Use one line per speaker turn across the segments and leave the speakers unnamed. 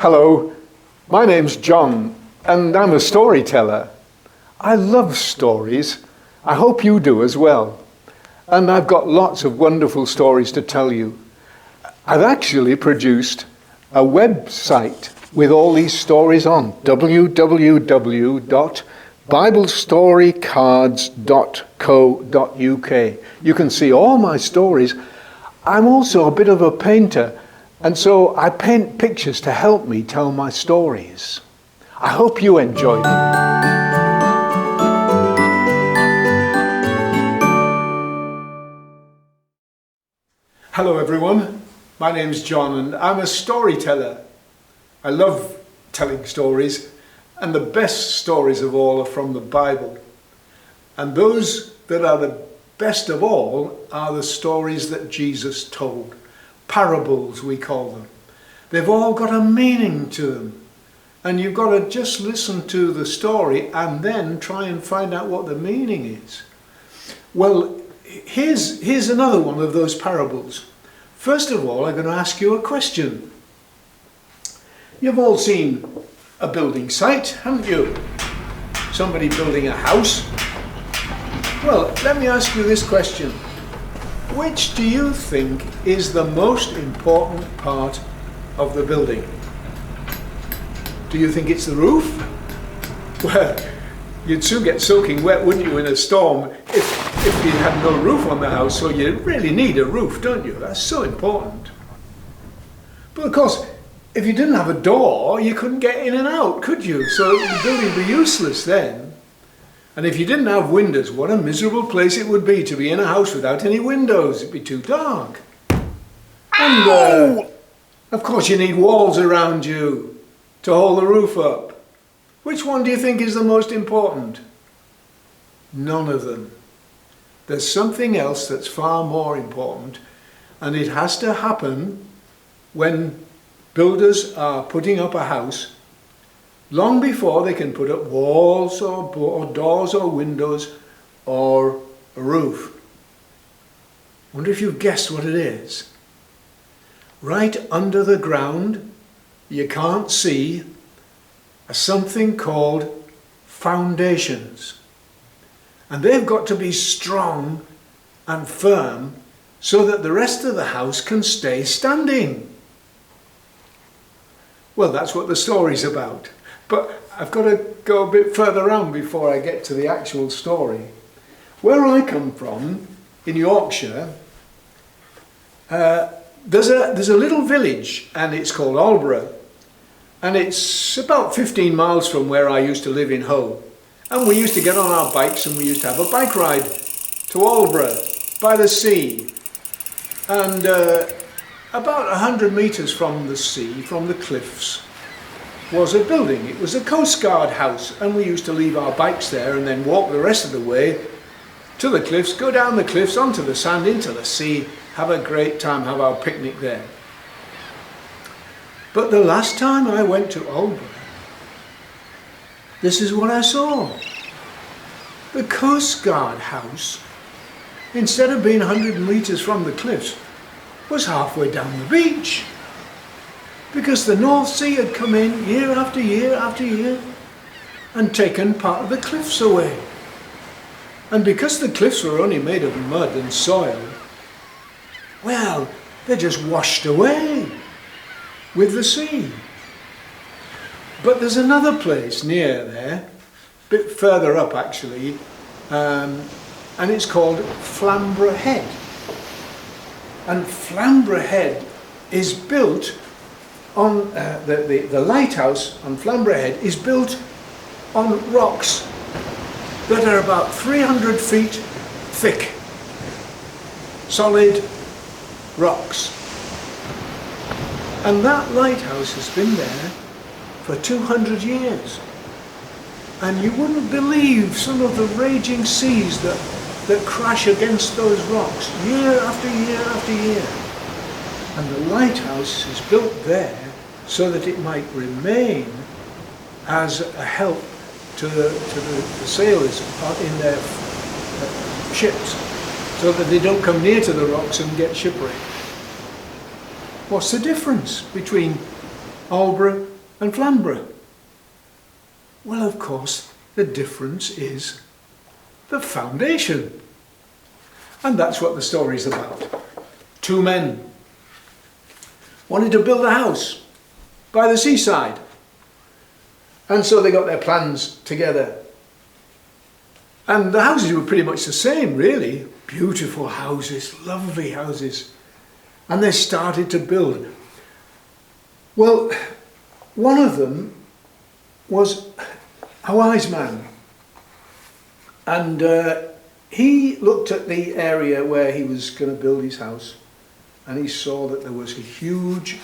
Hello, my name's John and I'm a storyteller. I love stories. I hope you do as well. And I've got lots of wonderful stories to tell you. I've actually produced a website with all these stories on, www.biblestorycards.co.uk. You can see all my stories. I'm also a bit of a painter, and so I paint pictures to help me tell my stories. I hope you enjoy them. Hello everyone, my name's John and I'm a storyteller. I love telling stories, and the best stories of all are from the Bible. And those that are the best of all are the stories that Jesus told. Parables, we call them. They've all got a meaning to them. And you've got to just listen to the story and then try and find out what the meaning is. Well, here's another one of those parables. First of all, I'm going to ask you a question. You've all seen a building site, haven't you? Somebody building a house. Well, let me ask you this question. Which do you think is the most important part of the building? Do you think it's the roof? Well, you'd soon get soaking wet, wouldn't you, in a storm if you had no roof on the house, so you really need a roof, don't you? That's so important. But of course, if you didn't have a door, you couldn't get in and out, could you? So the building would be useless then. And if you didn't have windows, what a miserable place it would be to be in a house without any windows. It'd be too dark. And of course you need walls around you to hold the roof up. Which one do you think is the most important? None of them. There's something else that's far more important, and it has to happen when builders are putting up a house long before they can put up walls or doors or windows or a roof. Wonder if you've guessed what it is. Right under the ground, you can't see, are something called foundations. And they've got to be strong and firm so that the rest of the house can stay standing. Well, that's what the story's about. But I've got to go a bit further on before I get to the actual story. Where I come from, in Yorkshire, there's a little village, and it's called Aldeburgh. And it's about 15 miles from where I used to live in Hull. And we used to get on our bikes and we used to have a bike ride to Aldeburgh by the sea. And about 100 metres from the sea, from the cliffs, was a building. It was a Coast Guard house, and we used to leave our bikes there and then walk the rest of the way to the cliffs, go down the cliffs, onto the sand, into the sea, have a great time, have our picnic there. But the last time I went to Aldeburgh, this is what I saw. The Coast Guard house, instead of being 100 metres from the cliffs, was halfway down the beach. Because the North Sea had come in year after year after year and taken part of the cliffs away. And because the cliffs were only made of mud and soil, well, they just washed away with the sea. But there's another place near there, a bit further up actually, and it's called Flamborough Head. And Flamborough Head is built on, the lighthouse on Flamborough Head is built on rocks that are about 300 feet thick, solid rocks. And that lighthouse has been there for 200 years. And you wouldn't believe some of the raging seas that crash against those rocks year after year after year. And the lighthouse is built there so that it might remain as a help to the sailors in their ships, so that they don't come near to the rocks and get shipwrecked. What's the difference between Aldeburgh and Flamborough? Well, of course, the difference is the foundation. And that's what the story's about. Two men wanted to build a house by the seaside. And so they got their plans together. And the houses were pretty much the same, really. Beautiful houses, lovely houses. And they started to build. Well, one of them was a wise man. And he looked at the area where he was going to build his house, and he saw that there was a huge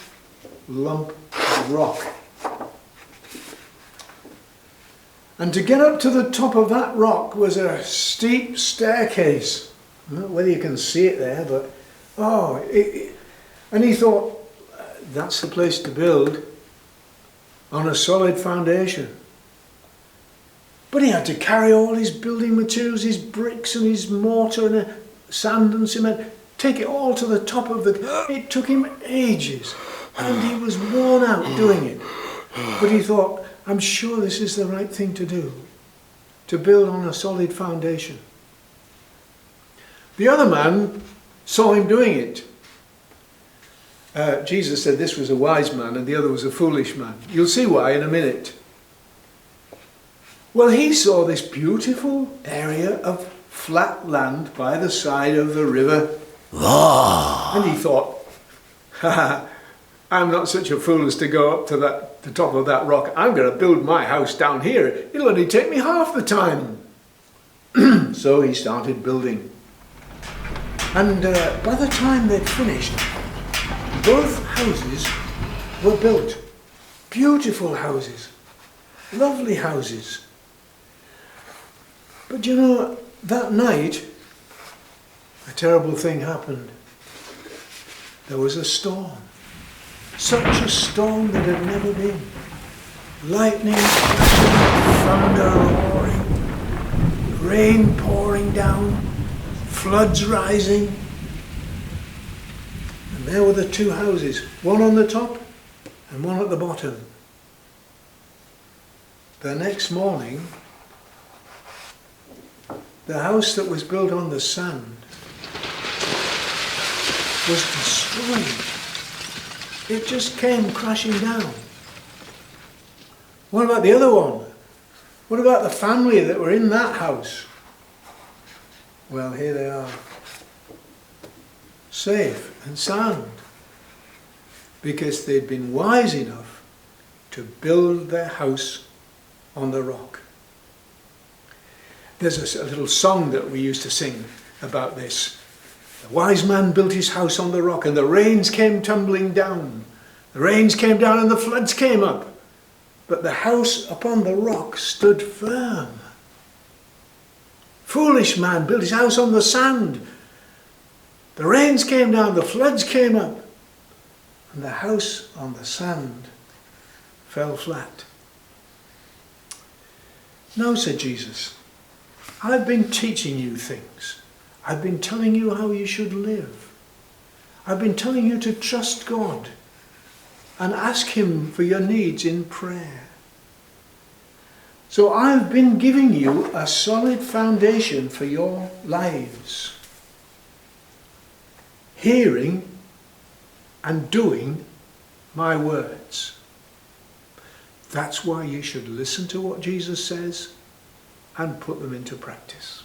lump of rock. And to get up to the top of that rock was a steep staircase. I don't know whether you can see it there, but and he thought, that's the place to build on a solid foundation. But he had to carry all his building materials, his bricks and his mortar and sand and cement, take it all to the top of the... It took him ages, and he was worn out doing it. But he thought, I'm sure this is the right thing to do, to build on a solid foundation. The other man saw him doing it. Jesus said this was a wise man and the other was a foolish man. You'll see why in a minute. Well, he saw this beautiful area of flat land by the side of the river. And he thought, I'm not such a fool as to go up to the top of that rock. I'm going to build my house down here. It'll only take me half the time. So he started building. And by the time they'd finished, both houses were built. Beautiful houses. Lovely houses. But you know, that night, a terrible thing happened. There was a storm. Such a storm that had never been. Lightning crashing, thunder roaring, rain pouring down, floods rising. And there were the two houses, one on the top and one at the bottom. The next morning, the house that was built on the sand was destroyed. It just came crashing down. What about the other one? What about the family that were in that house? Well, here they are, safe and sound, because they'd been wise enough to build their house on the rock. There's a little song that we used to sing about this. The wise man built his house on the rock, and the rains came tumbling down. The rains came down and the floods came up. But the house upon the rock stood firm. Foolish man built his house on the sand. The rains came down, the floods came up, and the house on the sand fell flat. No, said Jesus, I've been teaching you things. I've been telling you how you should live. I've been telling you to trust God and ask Him for your needs in prayer. So I've been giving you a solid foundation for your lives. Hearing and doing my words. That's why you should listen to what Jesus says and put them into practice.